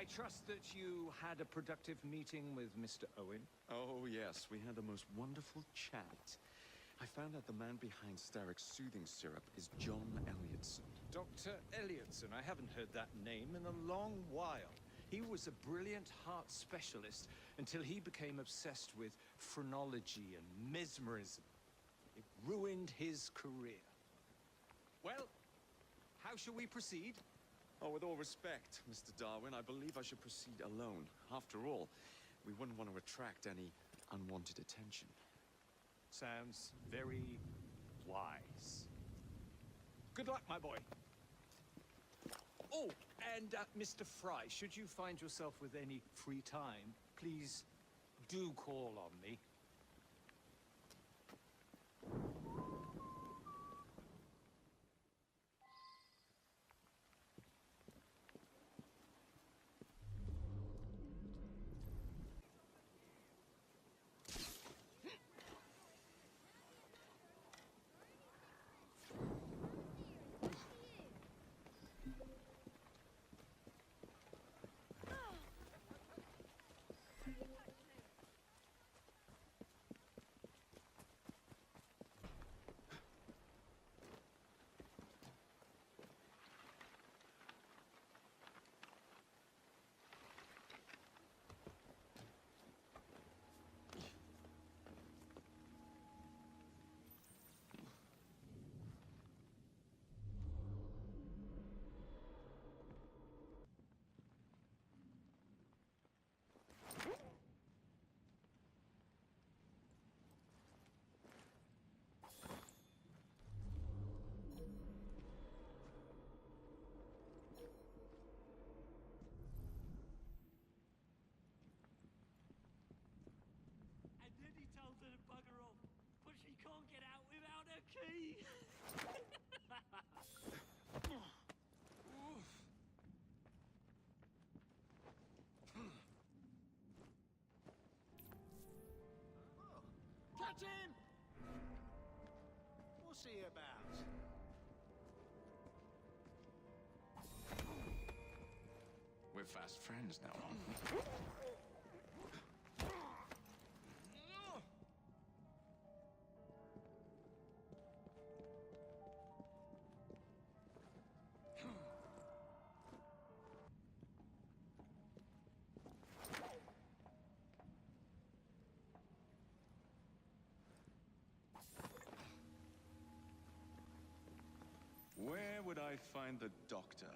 I trust that you had a productive meeting with Mr. Owen? Oh, yes. We had the most wonderful chat. I found out the man behind Starrick's soothing syrup is John Elliotson. Dr. Elliotson, I haven't heard that name in a long while. He was a brilliant heart specialist until he became obsessed with phrenology and mesmerism. It ruined his career. Well, how shall we proceed? Oh, with all respect, Mr. Darwin, I believe I should proceed alone. After all, we wouldn't want to attract any unwanted attention. Sounds very wise. Good luck, my boy. Oh, and Mr. Fry, should you find yourself with any free time, please do call on me. And then he tells her to bugger off, but she can't get out without her key. Catch him! What's he about? We're fast friends now, aren't we? Where would I find the doctor?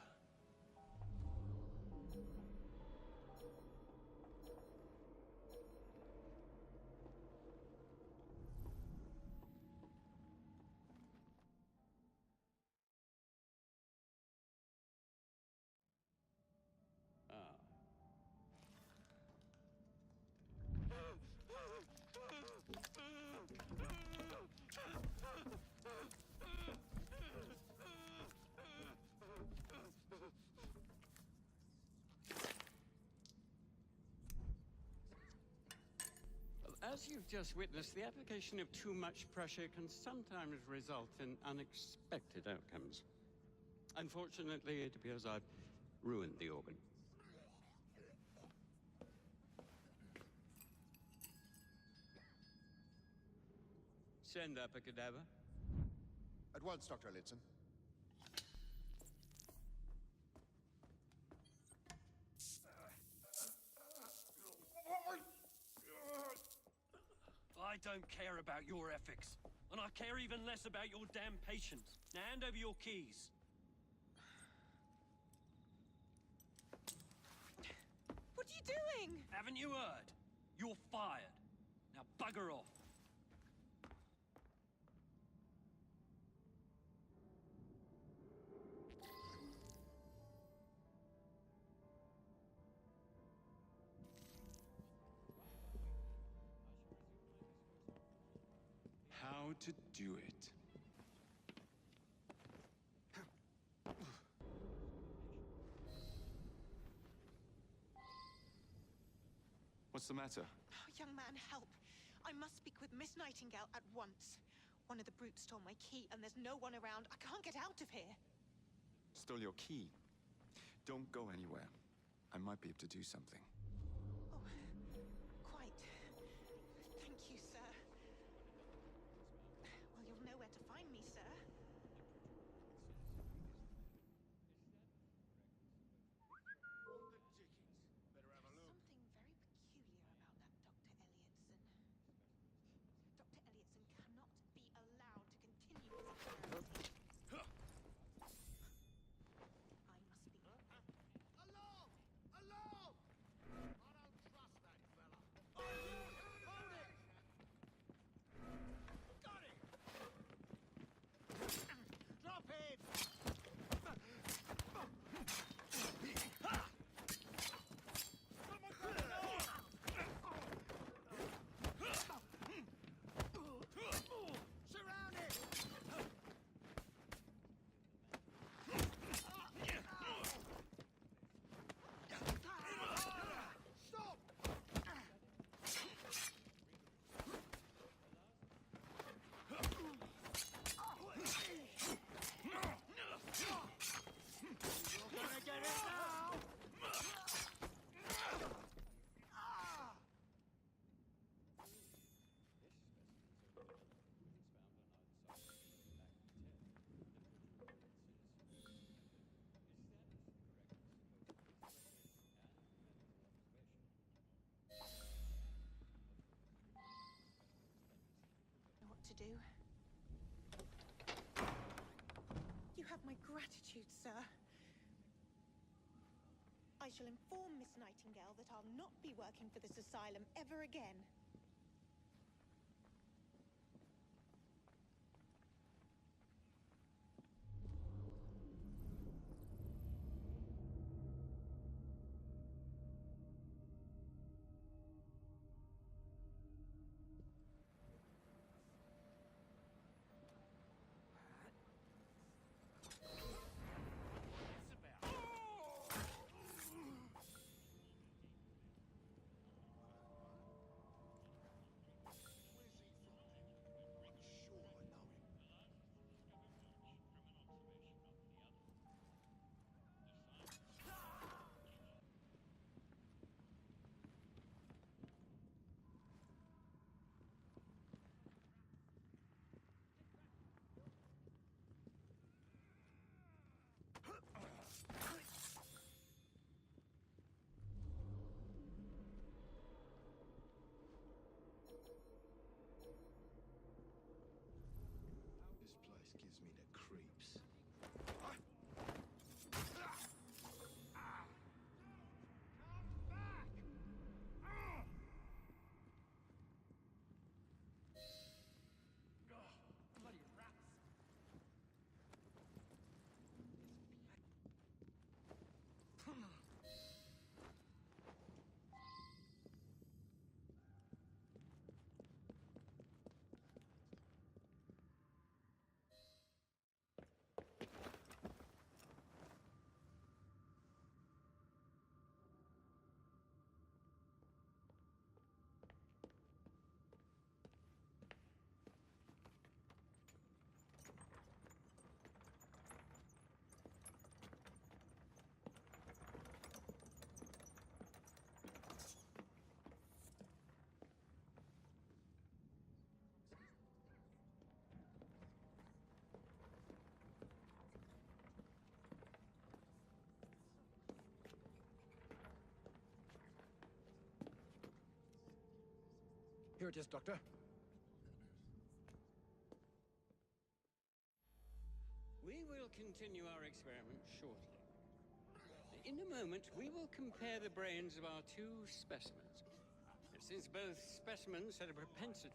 Ah. As you've just witnessed, the application of too much pressure can sometimes result in unexpected outcomes. Unfortunately, it appears I've ruined the organ. Send up a cadaver. At once, Dr. Elliotson. I don't care about your ethics. And I care even less about your damn patience. Now hand over your keys. What are you doing? Haven't you heard? You're fired. Now bugger off. How to do it. What's the matter? Oh, young man, help. I must speak with Miss Nightingale at once. One of the brutes stole my key, and there's no one around. I can't get out of here. Stole your key. Don't go anywhere. I might be able to do something. Oh, quite. Thank you, sir. Well, you'll know where to find me, sir. Something very peculiar about that Dr. Elliotson. Dr. Elliotson cannot be allowed to continue his experiments. I must be... Along! Along! I don't trust that fella. Hold it! Got it! Drop him! Surround it! Stop! You're gonna get it now! Know what to do? You have my gratitude, sir. I shall inform Miss Nightingale that I'll not be working for this asylum ever again. This place gives me the creeps. Here it is, Doctor. We will continue our experiment shortly. In a moment, we will compare the brains of our two specimens. Since both specimens had a propensity...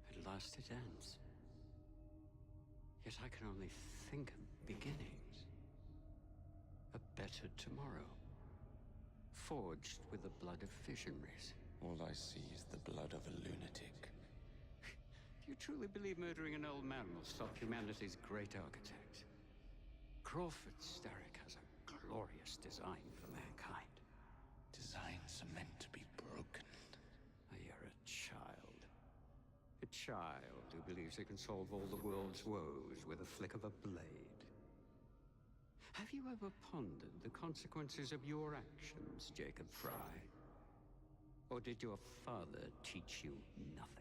At last it ends. Yet I can only think of beginnings. A better tomorrow. Forged with the blood of visionaries. All I see is the blood of a lunatic. Do you truly believe murdering an old man will stop humanity's great architect? Crawford Starrick has a glorious design for mankind. Designs are meant to be broken. You're a child. A child who believes it can solve all the world's woes with a flick of a blade. Have you ever pondered the consequences of your actions, Jacob Fry? Or did your father teach you nothing?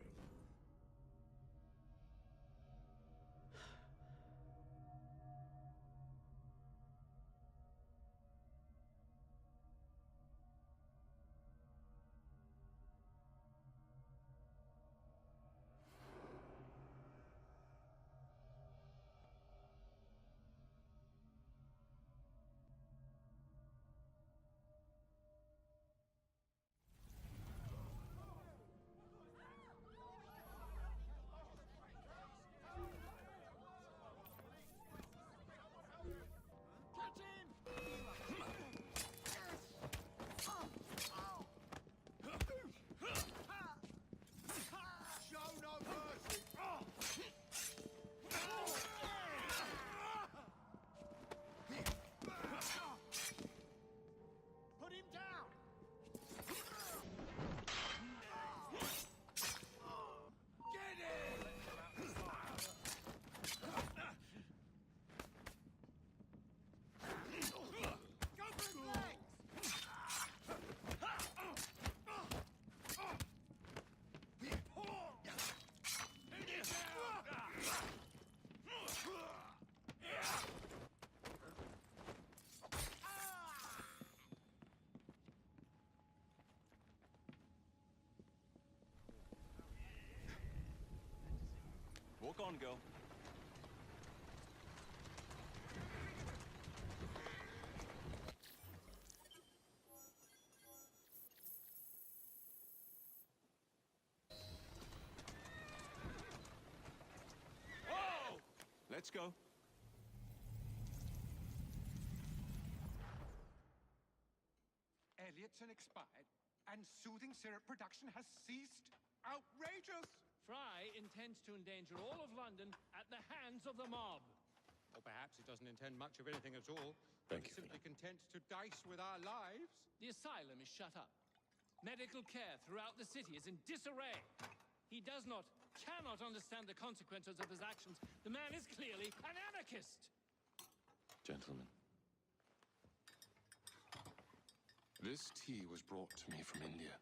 Show no mercy! Put him down! Get him! Go for his legs! Walk on, girl. Whoa! Let's go. Elliotson expired, and soothing syrup production has ceased? Outrageous! Fry intends to endanger all of London at the hands of the mob. Or perhaps it doesn't intend much of anything at all. Thank It's you for simply content to dice with our lives. The asylum is shut up. Medical care throughout the city is in disarray. He cannot understand the consequences of his actions. The man is clearly an anarchist. Gentlemen. This tea was brought to me from India.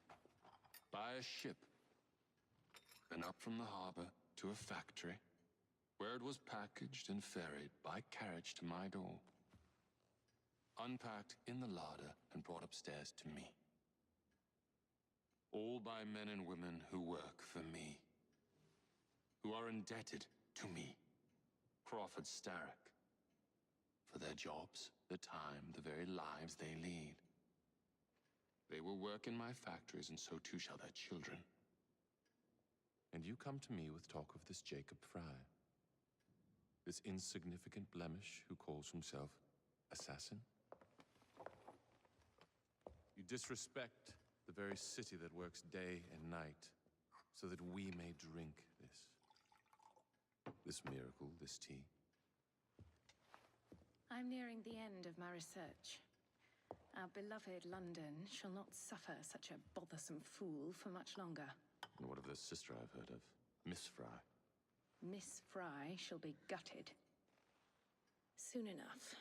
By a ship. Then up from the harbor to a factory, where it was packaged and ferried by carriage to my door. Unpacked in the larder and brought upstairs to me. All by men and women who work for me. Who are indebted to me, Crawford Starrick, for their jobs, the time, the very lives they lead. They will work in my factories, and so too shall their children. And you come to me with talk of this Jacob Fry, this insignificant blemish who calls himself assassin? You disrespect the very city that works day and night so that we may drink this miracle, this tea. I'm nearing the end of my research. Our beloved London shall not suffer such a bothersome fool for much longer. And what of the sister I've heard of, Miss Fry? Miss Fry shall be gutted. Soon enough.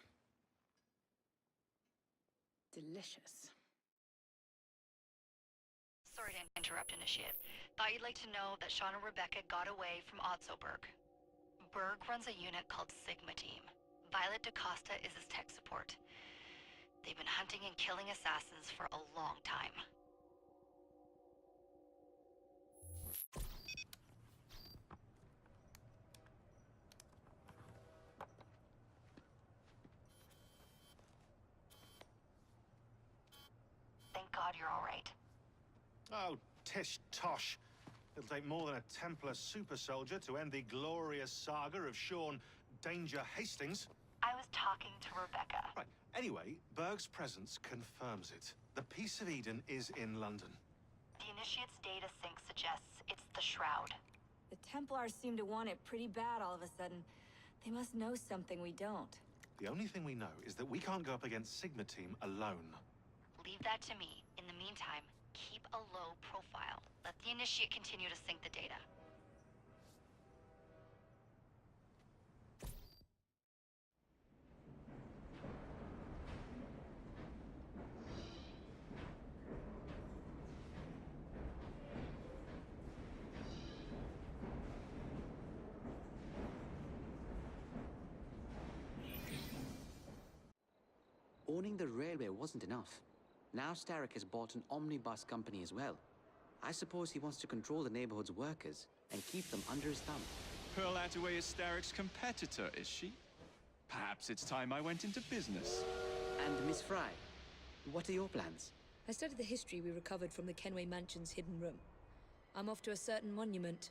Delicious. Sorry to interrupt, Initiate. Thought you'd like to know that Sean and Rebecca got away from Otzoberg. Berg runs a unit called Sigma Team. Violet DaCosta is his tech support. They've been hunting and killing assassins for a long time. Thank God you're all right. Oh, tish tosh. It'll take more than a Templar super soldier to end the glorious saga of Sean Danger Hastings. I was talking to Rebecca. Right. Anyway, Berg's presence confirms it. The Peace of Eden is in London. The Initiate's data sync suggests it's the Shroud. The Templars seem to want it pretty bad all of a sudden. They must know something we don't. The only thing we know is that we can't go up against Sigma Team alone. Leave that to me. In the meantime, keep a low profile. Let the Initiate continue to sync the data. Owning the railway wasn't enough. Now Starrick has bought an omnibus company as well. I suppose he wants to control the neighborhood's workers and keep them under his thumb. Pearl Attaway is Starrick's competitor, is she? Perhaps it's time I went into business. And Miss Fry, what are your plans? I studied the history we recovered from the Kenway Mansion's hidden room. I'm off to a certain monument